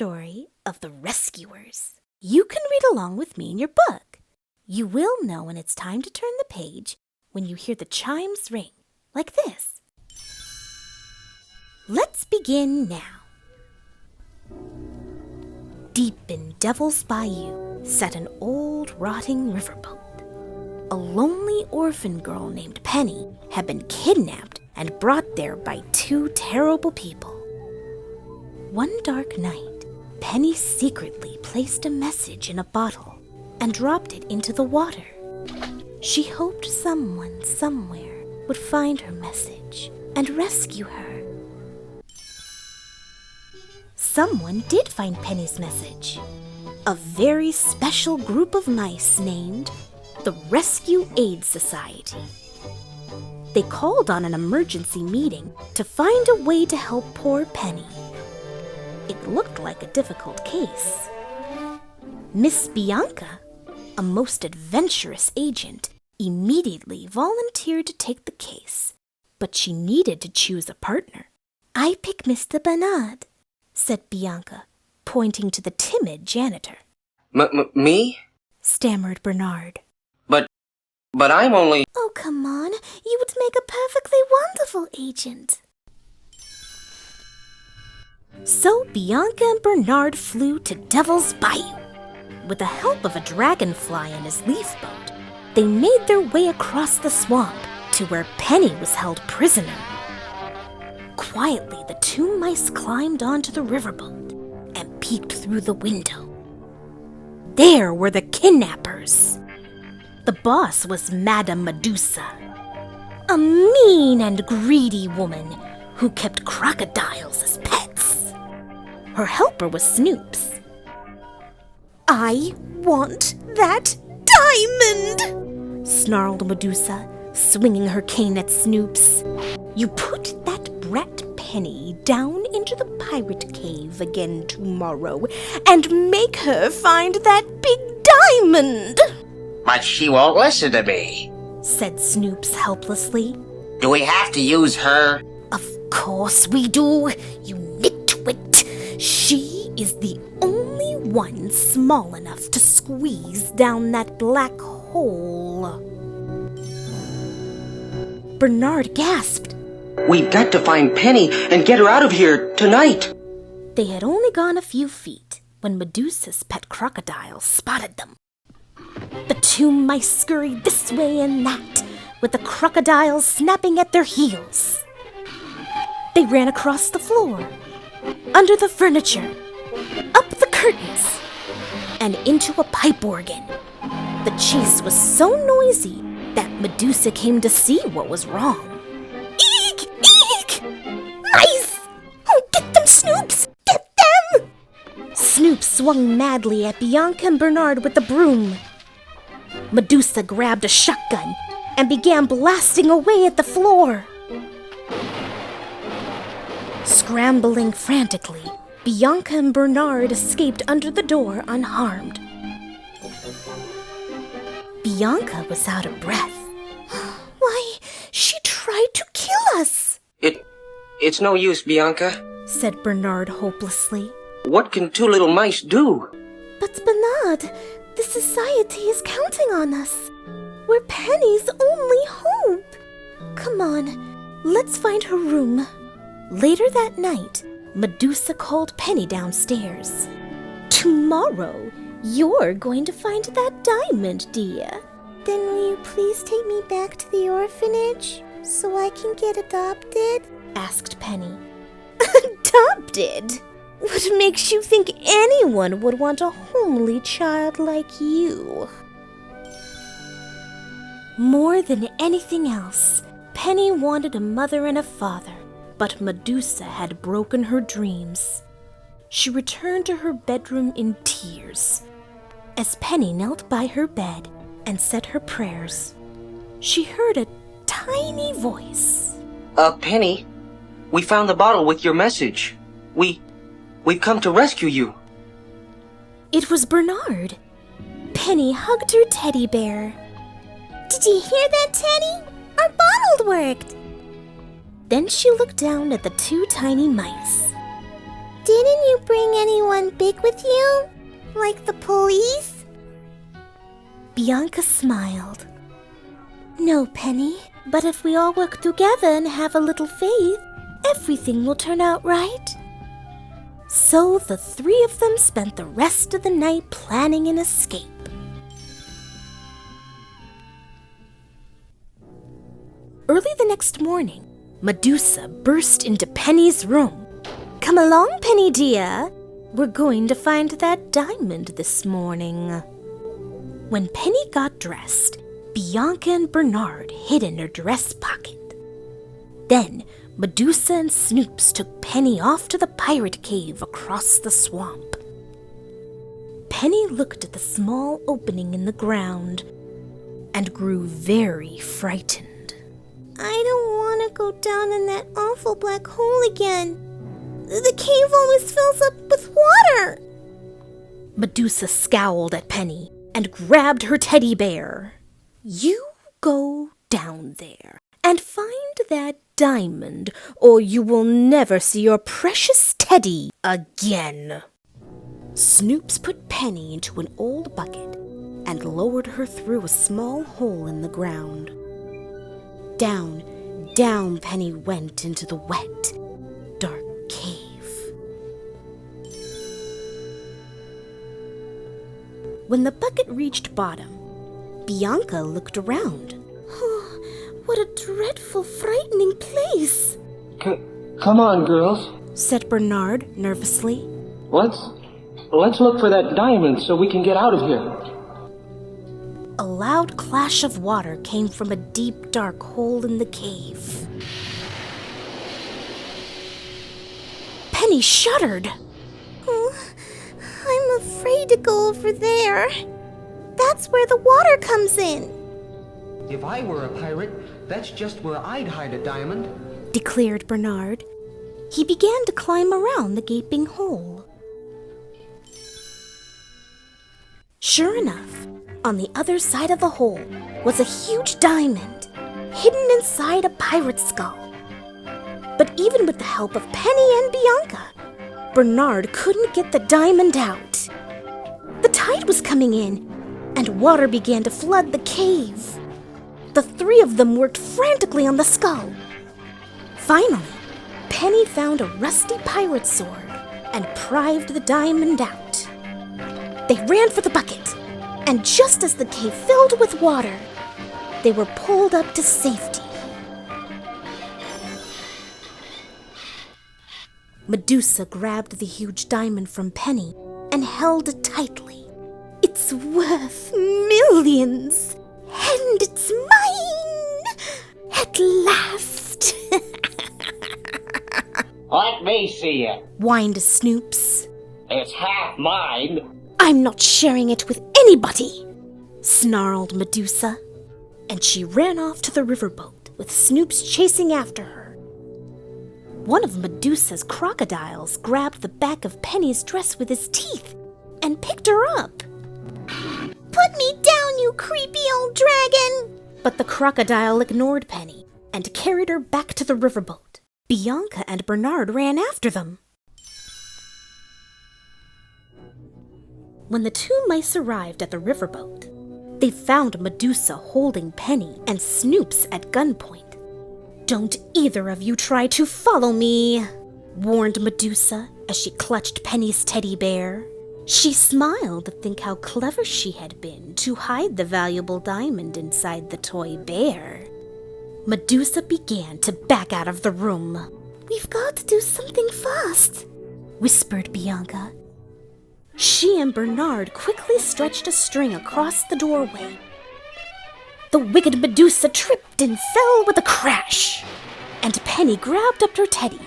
story of the rescuers. You can read along with me in your book. You will know when it's time to turn the page when you hear the chimes ring, like this. Let's begin now. Deep in Devil's Bayou sat an old rotting riverboat. A lonely orphan girl named Penny had been kidnapped and brought there by two terrible people. One dark night, Penny secretly placed a message in a bottle and dropped it into the water. She hoped someone somewhere would find her message and rescue her. Someone did find Penny's message. A very special group of mice named the Rescue Aid Society. They called on an emergency meeting to find a way to help poor Penny. It looked like a difficult case. Miss Bianca, a most adventurous agent, immediately volunteered to take the case, but she needed to choose a partner. "I pick Mr. Bernard," said Bianca, pointing to the timid janitor. Me? Stammered Bernard. But I'm only... "Oh, come on. You would make a perfectly wonderful agent." So Bianca and Bernard flew to Devil's Bayou. With the help of a dragonfly and his leaf boat, they made their way across the swamp to where Penny was held prisoner. Quietly, the two mice climbed onto the riverboat and peeked through the window. There were the kidnappers. The boss was Madame Medusa, a mean and greedy woman who kept crocodiles as pets. Her helper was Snoops. "I want that diamond!" snarled Medusa, swinging her cane at Snoops. "You put that brat Penny down into the pirate cave again tomorrow and make her find that big diamond!" But she won't listen to me, said Snoops helplessly. "Do we have to use her?" "Of course we do, you nitwit. She is the only one small enough to squeeze down that black hole." Bernard gasped. "We've got to find Penny and get her out of here tonight." They had only gone a few feet when Medusa's pet crocodile spotted them. The two mice scurried this way and that, with the crocodiles snapping at their heels. They ran across the floor, under the furniture, up the curtains, and into a pipe organ. The chase was so noisy that Medusa came to see what was wrong. "Eek! Eek! Mice! Oh, get them, Snoops! Get them!" Snoops swung madly at Bianca and Bernard with the broom. Medusa grabbed a shotgun and began blasting away at the floor. Scrambling frantically, Bianca and Bernard escaped under the door unharmed. Bianca was out of breath. "Why, she tried to kill us!" It's no use, Bianca. said Bernard hopelessly. "What can two little mice do?" "But Bernard, the society is counting on us. We're Penny's only hope. Come on, let's find her room." Later that night, Medusa called Penny downstairs. "Tomorrow, you're going to find that diamond, dear." "Then will you please take me back to the orphanage so I can get adopted?" asked Penny. "Adopted? What makes you think anyone would want a homely child like you?" More than anything else, Penny wanted a mother and a father, but Medusa had broken her dreams. She returned to her bedroom in tears. As Penny knelt by her bed and said her prayers, she heard a tiny voice. Penny, we found the bottle with your message. We've come to rescue you." It was Bernard. Penny hugged her teddy bear. "Did you hear that, Teddy? Our bottle worked!" Then she looked down at the two tiny mice. Didn't you bring anyone big with you? Like the police? Bianca smiled. No, Penny, but if we all work together and have a little faith, everything will turn out right. So the three of them spent the rest of the night planning an escape. Early the next morning, Medusa burst into Penny's room. Come along, Penny dear. We're going to find that diamond this morning. When Penny got dressed, Bianca and Bernard hid in her dress pocket. Then Medusa and Snoops took Penny off to the pirate cave across the swamp. Penny looked at the small opening in the ground and grew very frightened. I don't want to go down in that awful black hole again. The cave always fills up with water. Medusa scowled at Penny and grabbed her teddy bear. You go down there and find that diamond, or you will never see your precious teddy again. Snoops put Penny into an old bucket and lowered her through a small hole in the ground. Down, down Penny went into the wet, dark cave. When the bucket reached bottom, Bianca looked around. Oh, what a dreadful, frightening place! Come on, girls, said Bernard nervously. Let's look for that diamond so we can get out of here. A loud clash of water came from a deep, dark hole in the cave. Penny shuddered. Oh, I'm afraid to go over there. That's where the water comes in. If I were a pirate, that's just where I'd hide a diamond, declared Bernard. He began to climb around the gaping hole. Sure enough, on the other side of the hole was a huge diamond, hidden inside a pirate's skull. But even with the help of Penny and Bianca, Bernard couldn't get the diamond out. The tide was coming in, and water began to flood the cave. The three of them worked frantically on the skull. Finally, Penny found a rusty pirate sword and prived the diamond out. They ran for the bucket, and just as the cave filled with water, they were pulled up to safety. Medusa grabbed the huge diamond from Penny and held it tightly. It's worth millions, and it's mine at last. Let me see it, whined Snoops. It's half mine. I'm not sharing it with anybody, snarled Medusa, and she ran off to the riverboat with Snoops chasing after her. One of Medusa's crocodiles grabbed the back of Penny's dress with his teeth and picked her up. Put me down, you creepy old dragon! But the crocodile ignored Penny and carried her back to the riverboat. Bianca and Bernard ran after them. When the two mice arrived at the riverboat, they found Medusa holding Penny and Snoops at gunpoint. Don't either of you try to follow me, warned Medusa as she clutched Penny's teddy bear. She smiled to think how clever she had been to hide the valuable diamond inside the toy bear. Medusa began to back out of the room. We've got to do something fast, whispered Bianca. She and Bernard quickly stretched a string across the doorway. The wicked Medusa tripped and fell with a crash, and Penny grabbed up her teddy.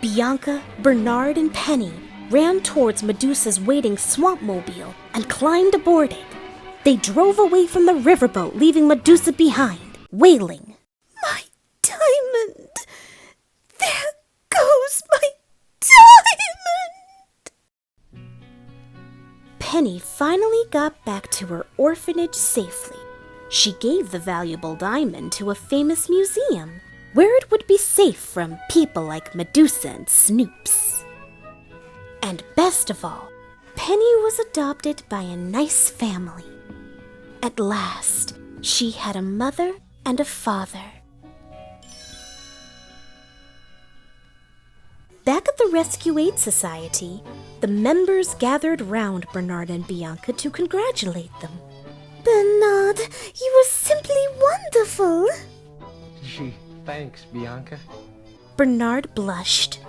Bianca, Bernard, and Penny ran towards Medusa's waiting swampmobile and climbed aboard it. They drove away from the riverboat, leaving Medusa behind, wailing. My diamond! There goes my diamond! Penny finally got back to her orphanage safely. She gave the valuable diamond to a famous museum where it would be safe from people like Medusa and Snoops. And best of all, Penny was adopted by a nice family. At last, she had a mother and a father. Back at the Rescue Aid Society, the members gathered round Bernard and Bianca to congratulate them. Bernard, you were simply wonderful. Gee, thanks, Bianca. Bernard blushed.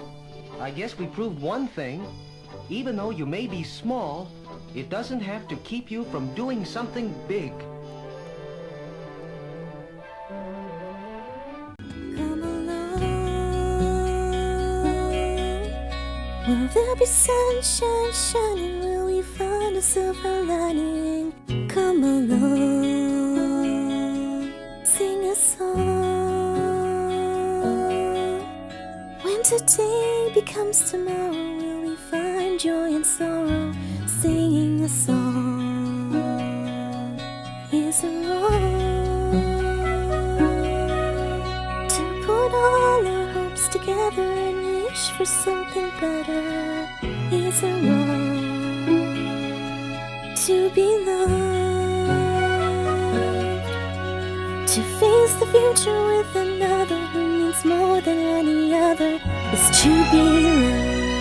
I guess we proved one thing. Even though you may be small, it doesn't have to keep you from doing something big. Come along. Will there be sunshine shining? Will we find a silver lining? Come along, sing a song. When today becomes tomorrow, will we find joy and sorrow? Singing a song isn't wrong. To put all our hopes together and wish for something better isn't wrong. To be loved, to face the future with another who means more than any other is to be loved.